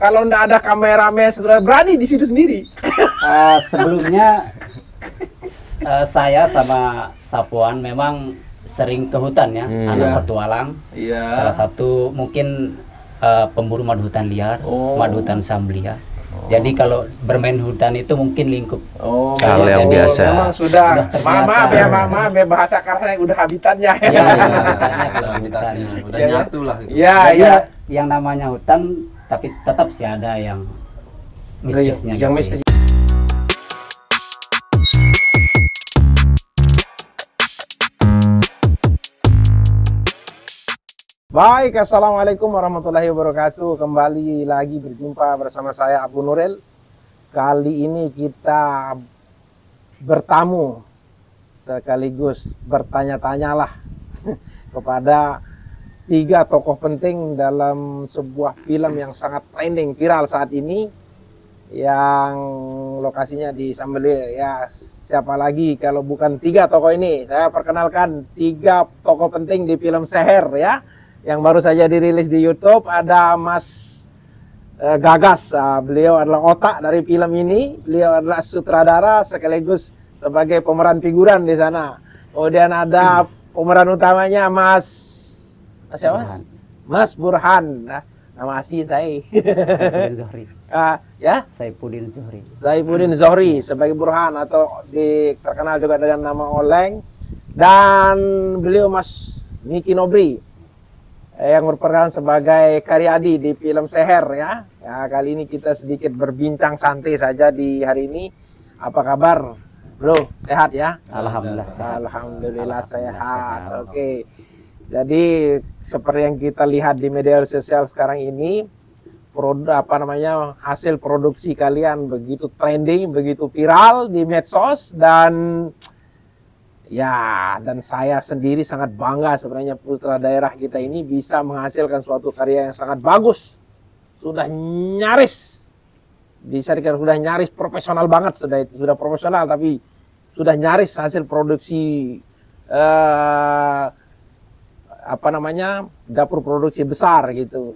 kalau nggak ada kameramen sudah berani di situ sendiri. Sebelumnya saya sama Sapuan memang sering ke hutan ya, anak petualang. Salah satu mungkin pemburu madu hutan liar, madu hutan Samblia. Jadi kalau bermain hutan itu mungkin lingkup hal yang biasa. Memang sudah maaf ya bahasa karena udah habitatnya. Iya, habitatnya udah nyatu lah. Gitu. Iya. Yang namanya hutan, tapi tetap sih ada yang mistisnya. Yang gitu. mistis. Baik, assalamualaikum warahmatullahi wabarakatuh. Kembali lagi berjumpa bersama saya Abu Nuril. Kali ini kita bertamu sekaligus bertanya-tanyalah kepada 3 tokoh penting dalam sebuah film yang sangat trending, viral saat ini, yang lokasinya di Sambelea. Ya, siapa lagi kalau bukan 3 tokoh ini? Saya perkenalkan 3 tokoh penting di film Seher ya, yang baru saja dirilis di YouTube. Ada Mas Gagas, beliau adalah otak dari film ini. Beliau adalah sutradara sekaligus sebagai pemeran figuran di sana. Kemudian ada pemeran utamanya Mas Burhan. Nah, nama asli saya. Saifuddin Zohri. Ya? Saifuddin Zohri sebagai Burhan, atau terkenal juga dengan nama Oleng. Dan beliau Mas Niki Nobri yang berperan sebagai Karyadi di film Seher ya. Kali ini kita sedikit berbincang santai saja di hari ini. Apa kabar, bro? Sehat ya? Alhamdulillah. Alhamdulillah sehat. Oke. Jadi seperti yang kita lihat di media sosial sekarang ini, hasil produksi kalian begitu trending, begitu viral di medsos, dan saya sendiri sangat bangga sebenarnya putra daerah kita ini bisa menghasilkan suatu karya yang sangat bagus. Sudah nyaris, bisa dikatakan sudah nyaris profesional banget, sudah profesional, tapi sudah nyaris hasil produksi dapur produksi besar gitu.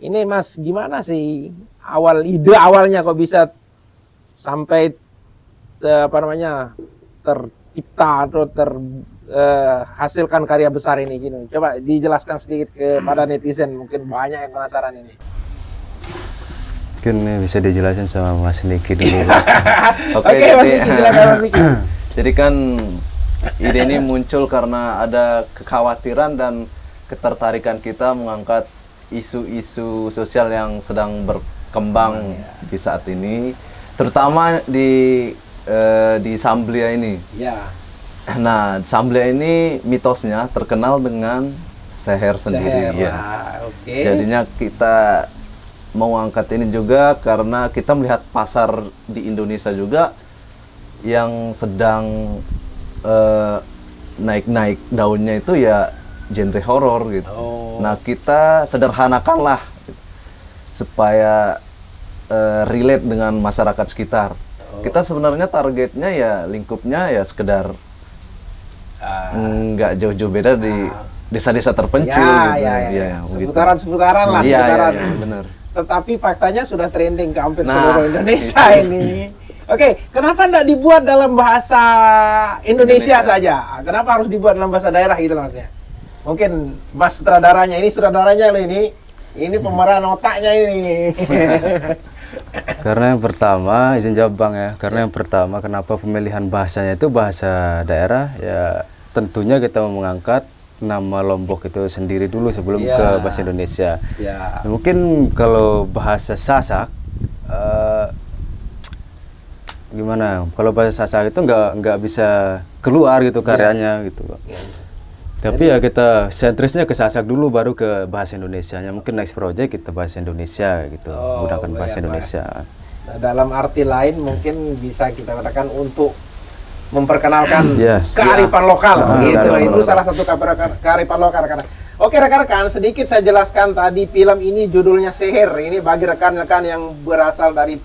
Ini Mas, gimana sih ide awalnya kok bisa sampai tercipta atau hasilkan karya besar ini gitu. Coba dijelaskan sedikit kepada netizen, mungkin banyak yang penasaran ini. Mungkin bisa dijelasin sama Mas Niki dulu. Oke, Mas Niki. Jadi kan ide ini muncul karena ada kekhawatiran dan ketertarikan kita mengangkat isu-isu sosial yang sedang berkembang di saat ini, terutama di Samblia ini. Ya. Nah, Samblia ini mitosnya terkenal dengan Seher sendiri. Ya. Jadinya kita mau angkat ini juga karena kita melihat pasar di Indonesia juga yang sedang naik-naik daunnya itu ya genre horor gitu. Nah, kita sederhanakanlah supaya relate dengan masyarakat sekitar. Kita sebenarnya targetnya ya lingkupnya ya sekedar nggak jauh-jauh beda di desa-desa terpencil gitu. Seputaran lah. Iya, benar. Tetapi faktanya sudah trending ke hampir seluruh Indonesia ini. Oke, kenapa enggak dibuat dalam bahasa Indonesia saja? Kenapa harus dibuat dalam bahasa daerah gitu maksudnya? Mungkin Mas sutradaranya loh ini pemeran otaknya ini. Karena yang pertama, izin jawab Bang ya. Karena yang pertama, kenapa pemilihan bahasanya itu bahasa daerah? Ya tentunya kita mau mengangkat nama Lombok itu sendiri dulu sebelum ke bahasa Indonesia. Nah, mungkin kalau bahasa Sasak, gimana? Kalau bahasa Sasak itu nggak bisa keluar gitu karyanya gitu. Tapi ya kita sentrisnya ke Sasak dulu, baru ke bahasa Indonesianya. Mungkin next project kita bahasa Indonesia gitu, menggunakan bahasa Indonesia. Nah, dalam arti lain mungkin bisa kita katakan untuk memperkenalkan kearifan lokal gitu. Itu salah satu kearifan lokal rekan. Oke rekan-rekan, sedikit saya jelaskan tadi film ini judulnya Seher. Ini bagi rekan-rekan yang berasal dari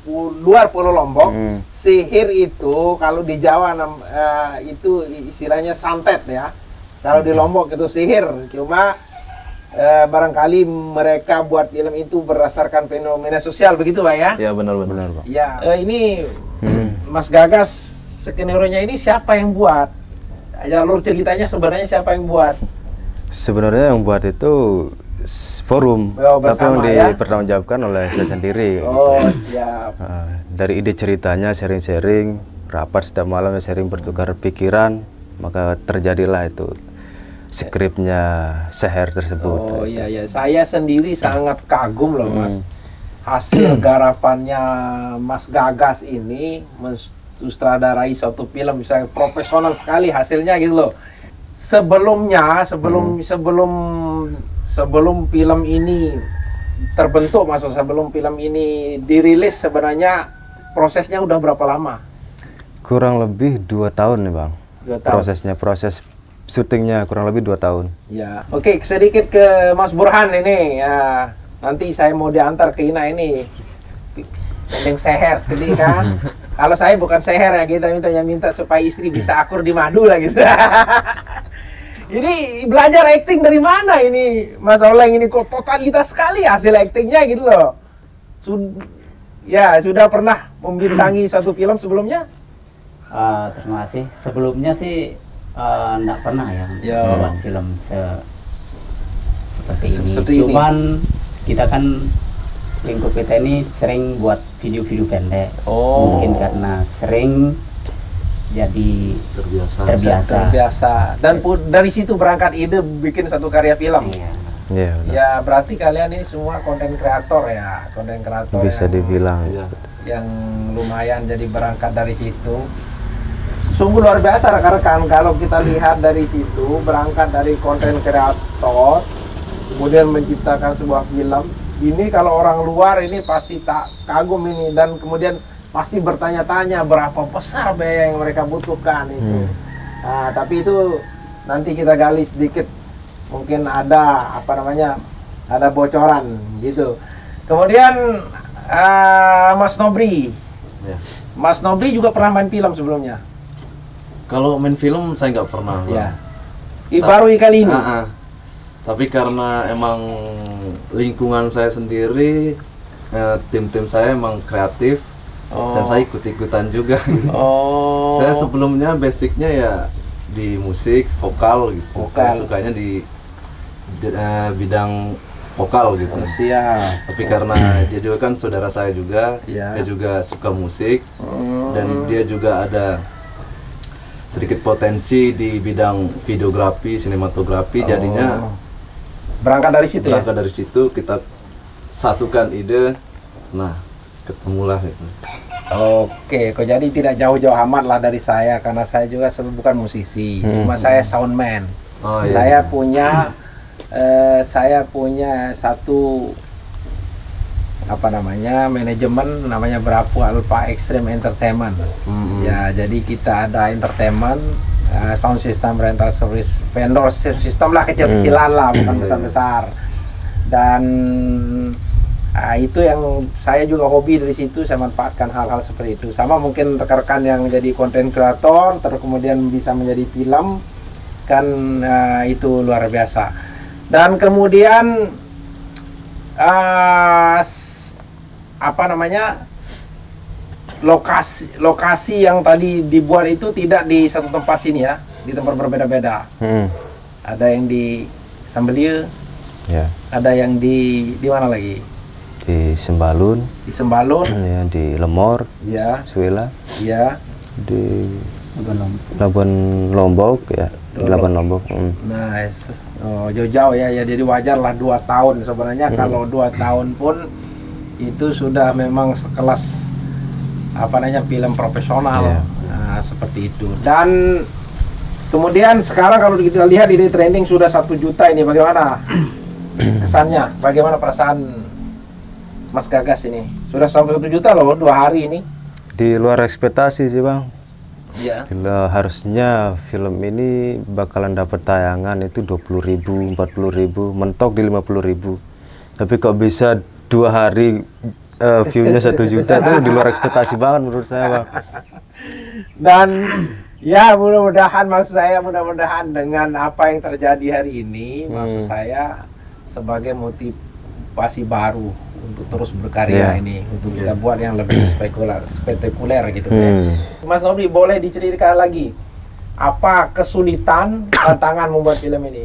luar Pulau Lombok. Seher itu kalau di Jawa itu istilahnya santet ya. Kalau di Lombok itu sihir. Cuma barangkali mereka buat film itu berdasarkan fenomena sosial, begitu Pak ya? Ya benar Pak. Ya, ini Mas Gagas skenario-nya ini siapa yang buat? Jalur ceritanya sebenarnya siapa yang buat? Sebenarnya yang buat itu forum, tapi yang dipertanggungjawabkan oleh saya sendiri. Oh, gitu. siap. Dari ide ceritanya sharing-sharing, rapat setiap malam sharing bertukar pikiran, maka terjadilah itu skripnya Seher tersebut. Oh iya, saya sendiri sangat kagum loh Mas. Hasil garapannya Mas Gagas ini mensutradarai suatu film, misalnya profesional sekali hasilnya gitu loh. Sebelumnya, sebelum film ini terbentuk, sebelum film ini dirilis, sebenarnya prosesnya udah berapa lama? Kurang lebih 2 tahun nih Bang. 2 tahun. Prosesnya, proses syutingnya kurang lebih 2 tahun. Ya, oke, sedikit ke Mas Burhan ini. Ya, nanti saya mau diantar ke Ina ini. Yang Seher, jadi kan. Kalau saya bukan Seher ya, kita minta supaya istri bisa akur di madu lah gitu. Ini belajar acting dari mana ini, Mas Oleng ini kok totalitas sekali hasil actingnya gitu loh. Sudah pernah membintangi suatu film sebelumnya? Terima kasih. Sebelumnya sih enggak pernah ya membuat film seperti ini. Cuman kita kan lingkup kita ini sering buat video-video pendek. Mungkin karena sering jadi terbiasa. Dan dari situ berangkat ide bikin satu karya film. Iya. Ya berarti kalian ini semua konten kreator ya, konten kreator. Bisa dibilang. Yang lumayan, jadi berangkat dari situ. Sungguh luar biasa rekan-rekan kalau kita lihat dari situ, berangkat dari konten kreator, kemudian menciptakan sebuah film. Ini kalau orang luar ini pasti tak kagum ini, dan kemudian pasti bertanya-tanya berapa besar biaya yang mereka butuhkan itu. Nah, tapi itu nanti kita gali sedikit, mungkin ada ada bocoran gitu. Kemudian Mas Nobri, Mas Nobri juga pernah main film sebelumnya? Kalau main film saya nggak pernah. Ya. Baru kali ini. Tapi karena emang lingkungan saya sendiri, tim-tim saya emang kreatif. Dan saya ikut-ikutan juga. Saya sebelumnya basicnya ya di musik, vokal gitu. Saya sukanya di bidang vokal gitu. Siap. Tapi karena dia juga kan saudara saya juga, dia juga suka musik, dan dia juga ada sedikit potensi di bidang videografi, sinematografi, jadinya berangkat dari situ. Dari situ kita satukan ide, nah ketemulah itu. Oke, kok jadi tidak jauh-jauh amat lah dari saya, karena saya juga bukan musisi, cuma saya soundman. Saya punya satu manajemen namanya Berapu Alpha Extreme Entertainment. Ya, jadi kita ada entertainment, sound system, rental service, vendor system lah, kecil-kecilan lah, bukan besar-besar. Dan itu yang saya juga hobi dari situ, saya manfaatkan hal-hal seperti itu. Sama mungkin rekan-rekan yang jadi konten kreator, terus kemudian bisa menjadi film, kan itu luar biasa. Dan kemudian lokasi yang tadi dibuat itu tidak di satu tempat sini ya, di tempat berbeda-beda. Ada yang di Sambelia, ada yang di mana lagi? Di Sembalun, ya, di Lemor, Suila, di Labuan Lombok ya, di Labuan Lombok. Nah, jauh-jauh ya, jadi wajar lah 2 tahun sebenarnya. Kalau 2 tahun pun itu sudah memang sekelas film profesional. Nah, seperti itu. Dan kemudian sekarang kalau kita lihat ini trending sudah 1 juta ini, bagaimana kesannya? Bagaimana perasaan Mas Gagas ini? Sudah sampai 1 juta loh 2 hari ini. Di luar ekspektasi sih Bang. Iya. Harusnya film ini bakalan dapat tayangan itu 20.000, 40.000, mentok di 50.000. Tapi kok bisa 2 hari view-nya 1 juta, itu di luar ekspektasi banget menurut saya Bang. Dan ya mudah-mudahan dengan apa yang terjadi hari ini, maksud saya sebagai motivasi baru untuk terus berkarya ini, untuk kita buat yang lebih spektakuler gitu ya. Mas Nobri, boleh diceritakan lagi apa kesulitan tantangan membuat film ini?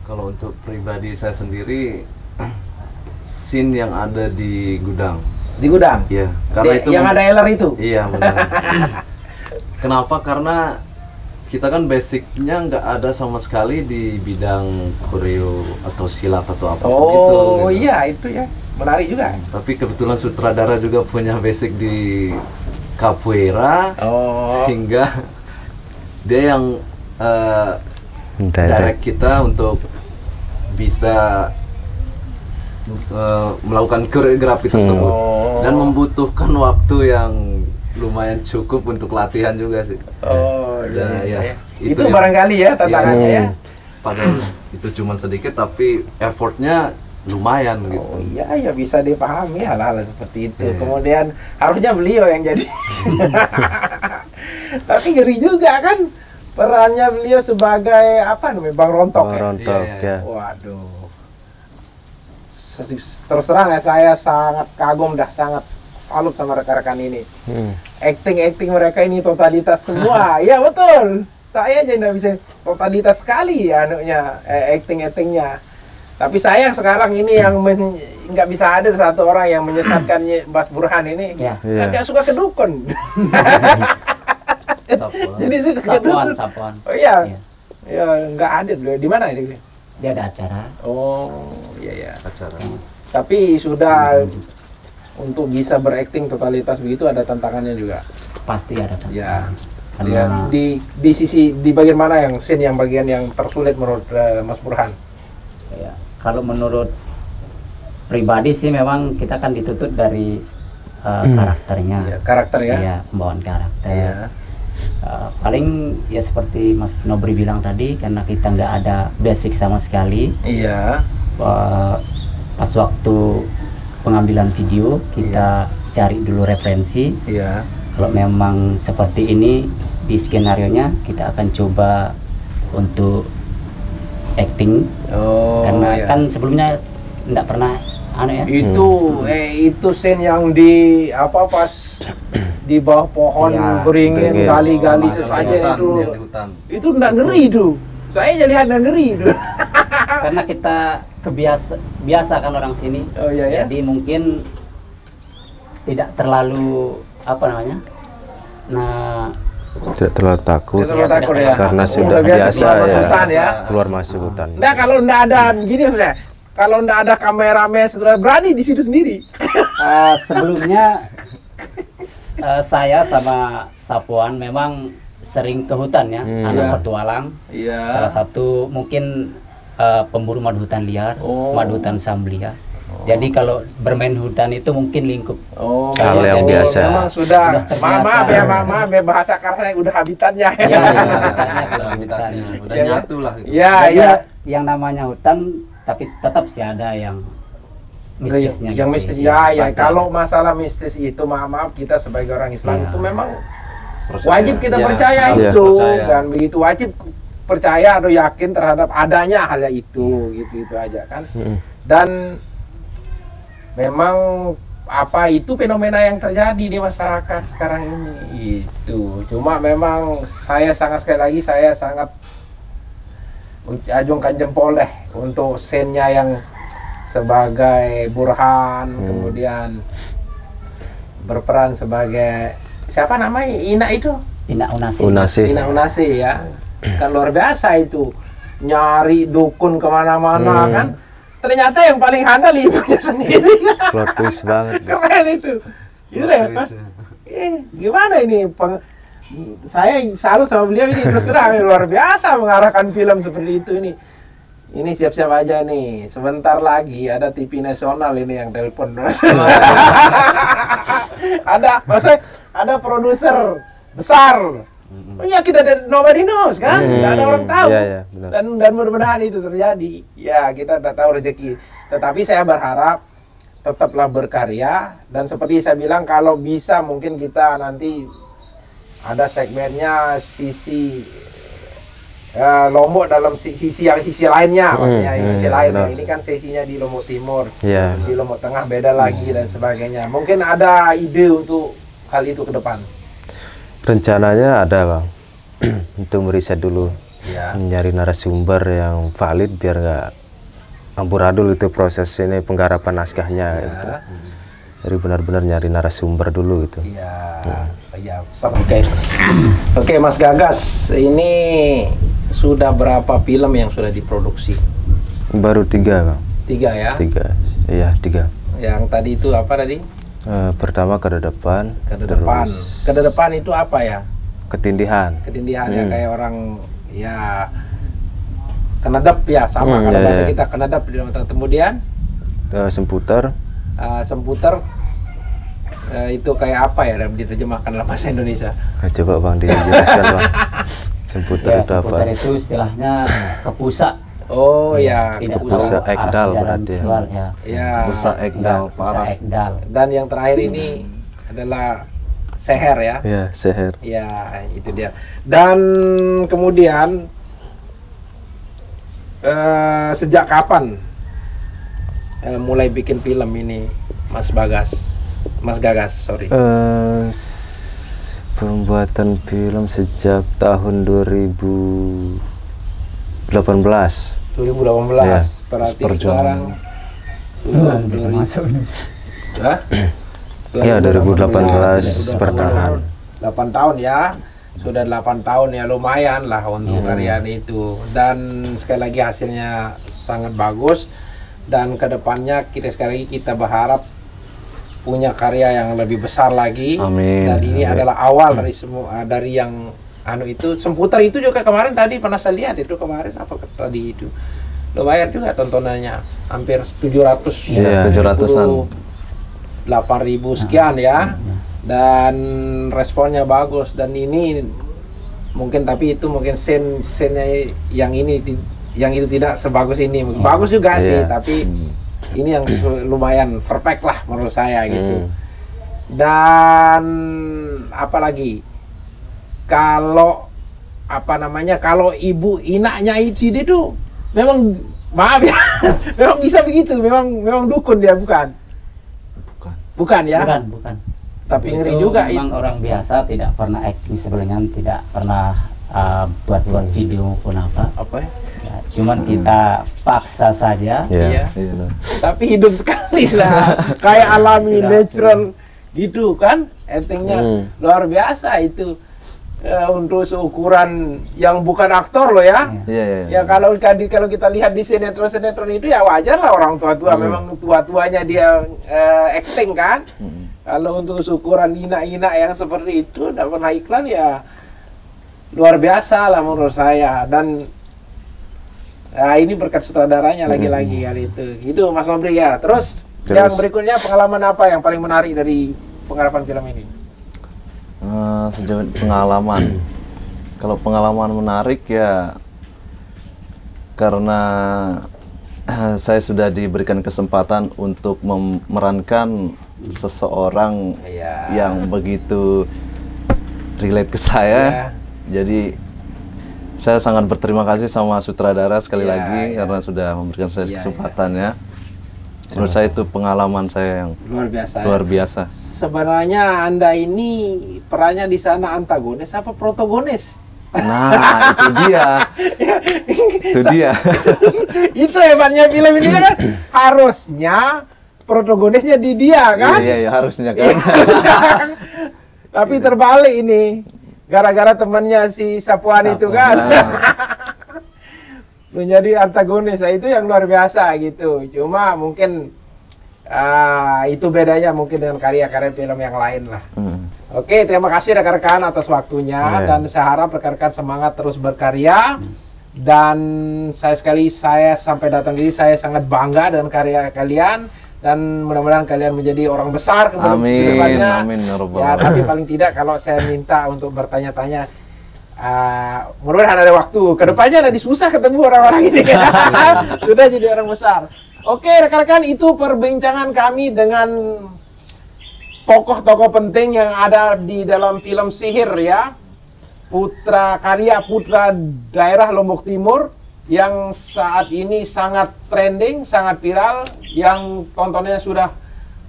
Kalau untuk pribadi saya sendiri, scene yang ada di gudang. Di gudang? Iya. Karena itu yang ada Eller itu? Iya, benar. Kenapa? Karena kita kan basicnya nggak ada sama sekali di bidang koreo atau silat atau apa gitu. Oh iya, itu ya. Menarik juga. Tapi kebetulan sutradara juga punya basic di capoeira, sehingga dia yang direct kita untuk bisa melakukan koreografi tersebut dan membutuhkan waktu yang lumayan cukup untuk latihan juga sih. Iya. Itu barangkali ya tantangannya ya. Padahal itu cuma sedikit tapi effortnya lumayan gitu. Oh iya, ya bisa dipahami hal-hal seperti itu. Kemudian harusnya beliau yang jadi. Tapi ngeri juga kan perannya beliau sebagai apa namanya, Bang Rontok. Bang Rontok ya. Waduh. Terus terang ya, saya sangat kagum sangat salut sama rekan-rekan ini. Acting mereka ini totalitas semua. Iya betul. Saya aja nggak bisa, totalitas sekali anunya, actingnya. Tapi sayang sekarang ini yang nggak bisa hadir satu orang yang menyesatkan Mas Burhan ini. Kan nggak suka ke dukun. Jadi suka ke dukun. Sapuan. Oh iya. Ya nggak hadir. Di mana ini? Dia ada acara. Oh iya acara. Tapi sudah untuk bisa berakting totalitas begitu ada tantangannya juga. Pasti ada tantangan. Ya. Karena Di sisi di bagian mana yang scene yang bagian yang tersulit menurut Mas Burhan? Ya, kalau menurut pribadi sih memang kita kan dituntut dari karakternya. Ya, karakter ya. Iya, pembawaan karakter. Ya. Paling ya seperti Mas Nobri bilang tadi, karena kita nggak ada basic sama sekali. Iya. Pas waktu pengambilan video kita cari dulu referensi. Iya. Kalau memang seperti ini di skenarionya, kita akan coba untuk acting. Karena kan sebelumnya nggak pernah ya. Itu scene yang di pas di bawah pohon beringin gali-gali sesajen itu nggak ngeri itu. Saya lihat nggak ngeri itu. Karena kita biasa kan orang sini. Jadi mungkin tidak terlalu tidak terlalu takut, ya. Karena sudah biasa ya keluar masuk hutan. Nah kalau nggak ada gini maksudnya, kalau nggak ada kameramen sudah berani di situ sendiri. Sebelumnya saya sama Sapuan memang sering ke hutan ya, anak petualang. Salah satu mungkin pemburu madu hutan liar, madu hutan Samblia. Jadi kalau bermain hutan itu mungkin lingkup hal yang biasa. Memang sudah maaf ya bahasa karena udah habitatnya. Habitatnya udah nyatu lah. Iya. Yang namanya hutan, tapi tetap sih ada yang mistisnya. Yang mistis ya. Kalau masalah mistis itu maaf kita sebagai orang Islam itu memang wajib kita percaya itu kan, begitu wajib percaya atau yakin terhadap adanya hal itu gitu aja kan. Dan memang itu fenomena yang terjadi di masyarakat sekarang ini itu. Cuma memang saya sangat ajungkan jempol deh untuk scene-nya yang sebagai Burhan, kemudian berperan sebagai siapa namanya Ina Unasi ya. Kan luar biasa itu, nyari dukun kemana-mana kan. Ternyata yang paling handal ibunya sendiri. Plot twist banget. Keren itu. Gitu ya. Gimana ini? Saya salut sama beliau ini, terus terang luar biasa mengarahkan film seperti itu ini. Ini siap-siap aja nih. Sebentar lagi ada TV nasional ini yang telepon. Ada produser besar. Ya kita nobody knows kan, nggak ada orang tahu. Dan mudah-mudahan itu terjadi. Ya kita tidak tahu rezeki. Tetapi saya berharap tetaplah berkarya, dan seperti saya bilang kalau bisa mungkin kita nanti ada segmennya sisi Lombok dalam sisi lainnya, maksudnya sisi lain. benar. Ini kan sesinya di Lombok Timur, Ya. di Lombok Tengah beda lagi dan sebagainya. Mungkin ada ide untuk hal itu ke depan. Rencananya ada Bang, untuk meriset dulu, Ya. mencari narasumber yang valid biar nggak amburadul itu proses ini penggarapan naskahnya. Gitu. Jadi benar-benar nyari narasumber dulu gitu. Iya, iya. Oke, oke, Mas Gagas, ini sudah berapa film yang sudah diproduksi? Baru 3 Bang, 3 ya? 3, iya 3. Yang tadi itu apa tadi? Pertama Kededepan, Kededepan. terus Kededepan itu apa ya? Ketindihan. Ketindihannya kayak orang ya kenedep ya, sama kalau ya, bahasa ya. kita kenedep di dalam. Kemudian Semputer, semputer itu kayak apa ya dalam diterjemahkan dalam bahasa Indonesia? coba Bang dijelaskan Bang. Semputer Ya, itu apa? seputar itu istilahnya kepusa. Oh ya, Tidak kepusa tahu arah ekdal jalan berarti ya. visual, ya. ya. Busa ekdal Pusa parah. ekdal. Dan yang terakhir ini adalah seher ya. Ya, seher. Ya, itu dia. Dan kemudian sejak kapan mulai bikin film ini, Mas Gagas, sorry. Pembuatan film sejak tahun 2018. 2018. Ya, Berarti perjuangan. sekarang Masuk. Hah? Ya, 2018 pertengahan. 8 tahun ya. Sudah 8 tahun ya, lumayan lah untuk karyaan itu. Dan sekali lagi hasilnya sangat bagus. Dan kedepannya sekali lagi kita berharap punya karya yang lebih besar lagi. Amin. Dan ini adalah awal dari semua, dari yang itu Semputer itu juga kemarin tadi pernah saya lihat itu kemarin apa tadi itu lumayan juga tontonannya, hampir 700 Iya, 700-an. 8.000 sekian ya. Dan responnya bagus. Dan ini mungkin, tapi itu mungkin scene-nya yang itu tidak sebagus ini. Bagus juga sih, tapi ini yang lumayan perfect lah menurut saya gitu. Dan apalagi kalau kalau ibu inaknya itu memang, maaf ya, memang bisa begitu, memang dukun dia, bukan ya, Bukan. tapi ngeri Itu juga memang itu. orang biasa, tidak pernah acting sebelumnya, tidak pernah buat video pun apa. Apa ya? Ya, cuman kita paksa saja. Iya. Iya. Tapi hidup sekali lah, kayak alami, natural gitu kan, actingnya luar biasa itu. Untuk seukuran yang bukan aktor loh ya. Iya. Ya kalau kita lihat di sinetron itu ya wajar lah, orang tua-tua memang tua-tuanya dia acting kan. Kalau untuk ukuran ina-ina yang seperti itu tidak pernah iklan ya luar biasa lah menurut saya. Dan ini berkat sutradaranya lagi-lagi kali itu. Itu Mas Nobri ya. Terus yang berikutnya, pengalaman apa yang paling menarik dari penggarapan film ini? Sejauh pengalaman, kalau pengalaman menarik ya karena saya sudah diberikan kesempatan untuk memerankan seseorang yang begitu relate ke saya. Jadi saya sangat berterima kasih sama sutradara sekali lagi karena sudah memberikan saya kesempatannya. Menurut saya itu pengalaman saya yang luar biasa. Sebenarnya Anda ini perannya di sana antagonis apa protagonis? Nah, itu dia. Itu dia. Itu hebatnya film ini kan, harusnya protagonisnya di dia kan? Iya, harusnya kan. Tapi terbalik ini, gara-gara temannya si Sapuan itu kan. Menjadi antagonis, itu yang luar biasa gitu. Cuma mungkin itu bedanya mungkin dengan karya-karya film yang lain lah. Oke, terima kasih rekan-rekan atas waktunya, dan saya harap rekan-rekan semangat terus berkarya. Dan saya sampai datang di sini saya sangat bangga dengan karya kalian, dan mudah-mudahan kalian menjadi orang besar kedepannya. Amin. Ya, tapi paling tidak kalau saya minta untuk bertanya-tanya, mudah-mudahan ada waktu kedepannya, nanti susah ketemu orang-orang ini. Sudah jadi orang besar. Oke rekan-rekan, itu perbincangan kami dengan tokoh-tokoh penting yang ada di dalam film Sihir ya. putra karya putra daerah Lombok Timur yang saat ini sangat trending, sangat viral, yang tontonannya sudah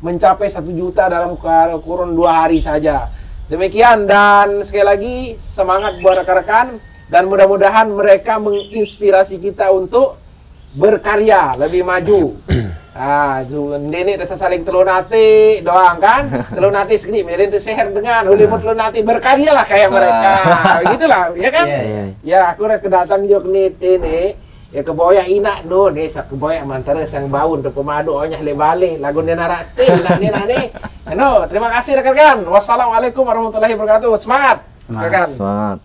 mencapai 1 juta dalam kurun 2 hari saja. Demikian, dan sekali lagi semangat buat rekan-rekan, dan mudah-mudahan mereka menginspirasi kita untuk berkarya lebih maju. Nenek rasa saling telur nati doang kan, telur nati segini, meren seher dengan hulimut telur nati, berkaryalah kayak mereka, gitulah, ya kan? Ya aku udah kedatang jok nih, ya keboya inak no, nih sak keboya mantara sang baun untuk pemadu onyah lebale, lagu nenarate, inak nih, no, terima kasih rekan-rekan, wassalamualaikum warahmatullahi wabarakatuh, semangat, semangat.